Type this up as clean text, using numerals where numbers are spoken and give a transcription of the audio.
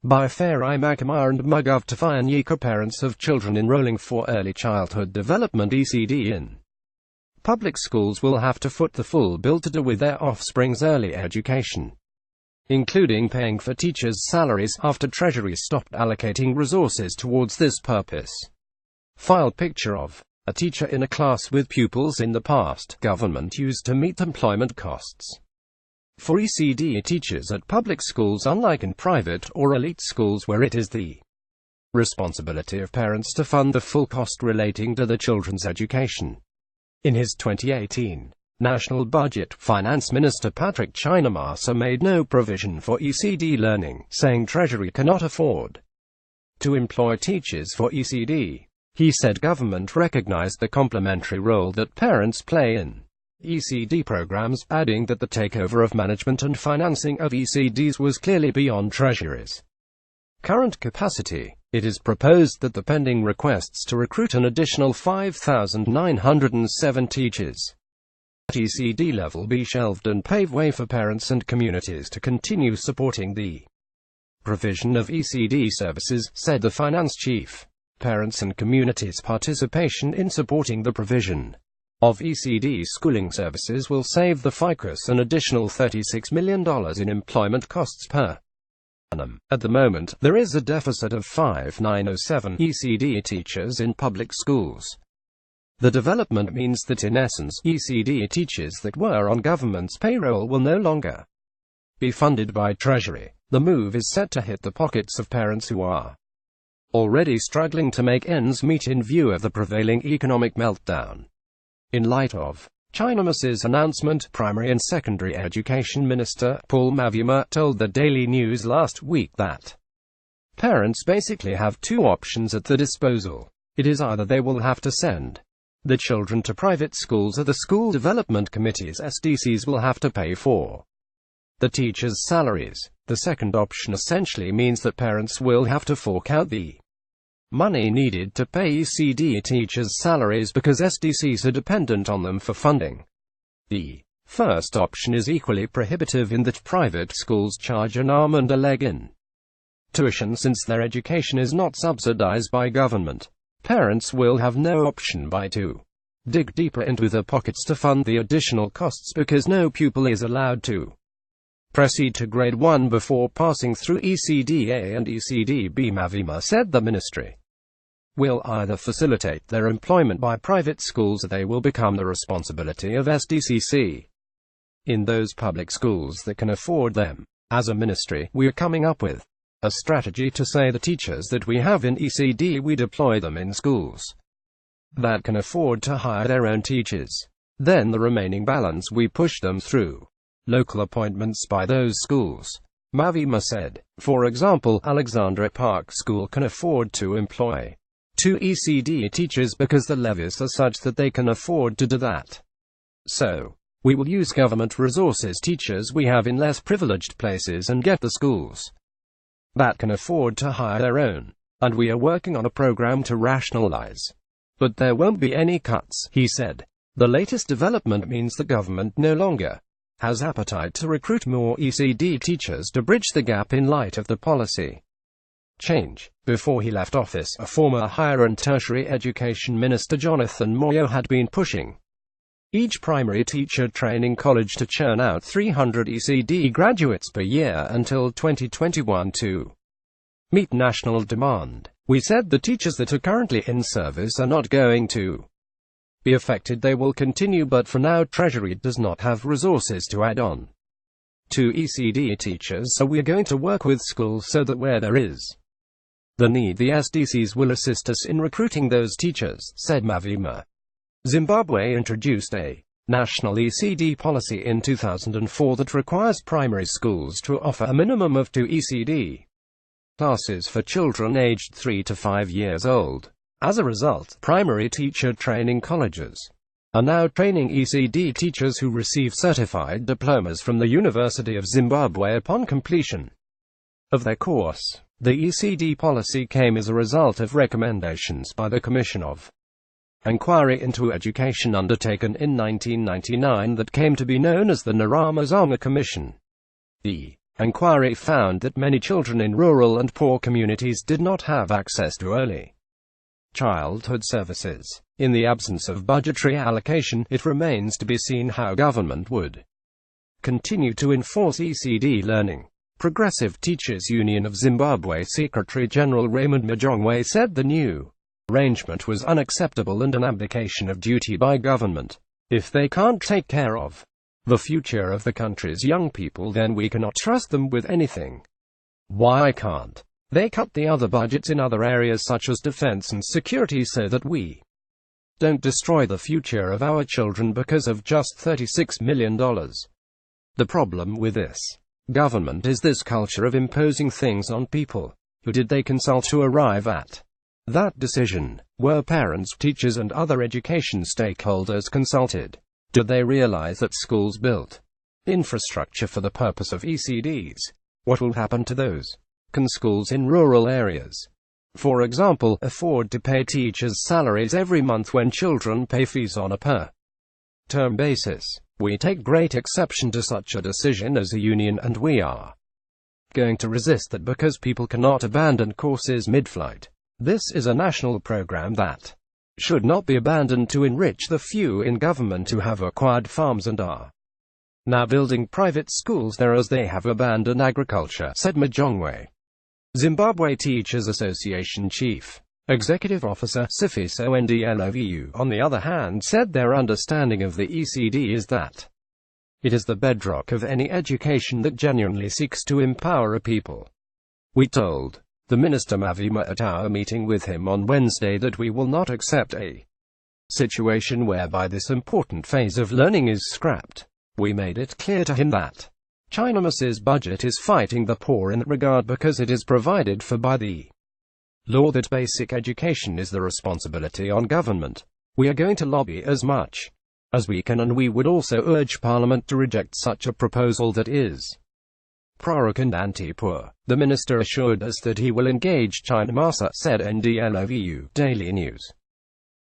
by Farai Makama and Mugov Tafayanyika, parents of children enrolling for early childhood development (ECD) in public schools will have to foot the full bill to do with their offspring's early education, including paying for teachers' salaries after Treasury stopped allocating resources towards this purpose. File picture of a teacher in a class with pupils in the past. Government used to meet employment costs for ECD teachers at public schools, unlike in private or elite schools where it is the responsibility of parents to fund the full cost relating to the children's education. In his 2018 national budget, Finance Minister Patrick Chinamasa made no provision for ECD learning, saying Treasury cannot afford to employ teachers for ECD. He said government recognized the complementary role that parents play in ECD programs, adding that the takeover of management and financing of ECDs was clearly beyond Treasury's current capacity. It is proposed that the pending requests to recruit an additional 5,907 teachers at ECD level be shelved and pave way for parents and communities to continue supporting the provision of ECD services, said the finance chief. Parents and communities' participation in supporting the provision of ECD schooling services will save the FICUS an additional $36 million in employment costs per annum. At the moment, there is a deficit of 5,907 ECD teachers in public schools. The development means that in essence, ECD teachers that were on government's payroll will no longer be funded by Treasury. The move is set to hit the pockets of parents who are already struggling to make ends meet in view of the prevailing economic meltdown. In light of Chinamasa's announcement, Primary and Secondary Education Minister Paul Mavuma told the Daily News last week that parents basically have two options at their disposal. It is either they will have to send the children to private schools, or the school development committees (SDCs) will have to pay for the teachers' salaries. The second option essentially means that parents will have to fork out the money needed to pay ECD teachers' salaries because SDCs are dependent on them for funding. The first option is equally prohibitive in that private schools charge an arm and a leg in tuition since their education is not subsidized by government. Parents will have no option but to dig deeper into their pockets to fund the additional costs because no pupil is allowed to proceed to grade 1 before passing through ECD-A and ECD-B. Mavuma said the ministry will either facilitate their employment by private schools or they will become the responsibility of SDCC in those public schools that can afford them. As a ministry, we are coming up with a strategy to say the teachers that we have in ECD, we deploy them in schools that can afford to hire their own teachers. Then the remaining balance we push them through local appointments by those schools. Mavuma said. For example, Alexandra Park School can afford to employ 2 ECD teachers because the levies are such that they can afford to do that. So, we will use government resources teachers we have in less privileged places and get the schools that can afford to hire their own. And we are working on a program to rationalize. But there won't be any cuts, he said. The latest development means the government no longer has appetite to recruit more ECD teachers to bridge the gap in light of the policy change. Before he left office, a former higher and tertiary education minister, Jonathan Moyo, had been pushing each primary teacher training college to churn out 300 ECD graduates per year until 2021 to meet national demand. We said the teachers that are currently in service are not going to be affected. They will continue, but for now Treasury does not have resources to add on to ECD teachers, so we are going to work with schools so that where there is the need, the SDCs will assist us in recruiting those teachers, said Mavuma. Zimbabwe introduced a national ECD policy in 2004 that requires primary schools to offer a minimum of 2 ECD classes for children aged 3 to 5 years old. As a result, primary teacher training colleges are now training ECD teachers who receive certified diplomas from the University of Zimbabwe upon completion of their course. The ECD policy came as a result of recommendations by the Commission of Inquiry into Education undertaken in 1999 that came to be known as the Naramazama Commission. The Inquiry found that many children in rural and poor communities did not have access to early childhood services. In the absence of budgetary allocation, it remains to be seen how government would continue to enforce ECD learning. Progressive Teachers Union of Zimbabwe Secretary General Raymond Majongwe said the new arrangement was unacceptable and an abdication of duty by government. If they can't take care of the future of the country's young people, then we cannot trust them with anything. Why can't they cut the other budgets in other areas such as defense and security so that we don't destroy the future of our children because of just $36 million? The problem with this government is this culture of imposing things on people. Who did they consult to arrive at that decision? Were parents, teachers and other education stakeholders consulted? Did they realize that schools built infrastructure for the purpose of ECDs? What will happen to those? Can schools in rural areas, for example, afford to pay teachers' salaries every month when children pay fees on a per-term basis? We take great exception to such a decision as a union, and we are going to resist that because people cannot abandon courses mid-flight. This is a national program that should not be abandoned to enrich the few in government who have acquired farms and are now building private schools there as they have abandoned agriculture, said Majongwe. Zimbabwe Teachers Association Chief Executive Officer Sifiso Ndlovu, on the other hand, said their understanding of the ECD is that it is the bedrock of any education that genuinely seeks to empower a people. We told the Minister Mavima at our meeting with him on Wednesday that we will not accept a situation whereby this important phase of learning is scrapped. We made it clear to him that China's budget is fighting the poor in that regard because it is provided for by the law that basic education is the responsibility on government. We are going to lobby as much as we can, and we would also urge Parliament to reject such a proposal that is pro-rich and anti-poor. The minister assured us that he will engage China Masa, said Ndlovu, Daily News.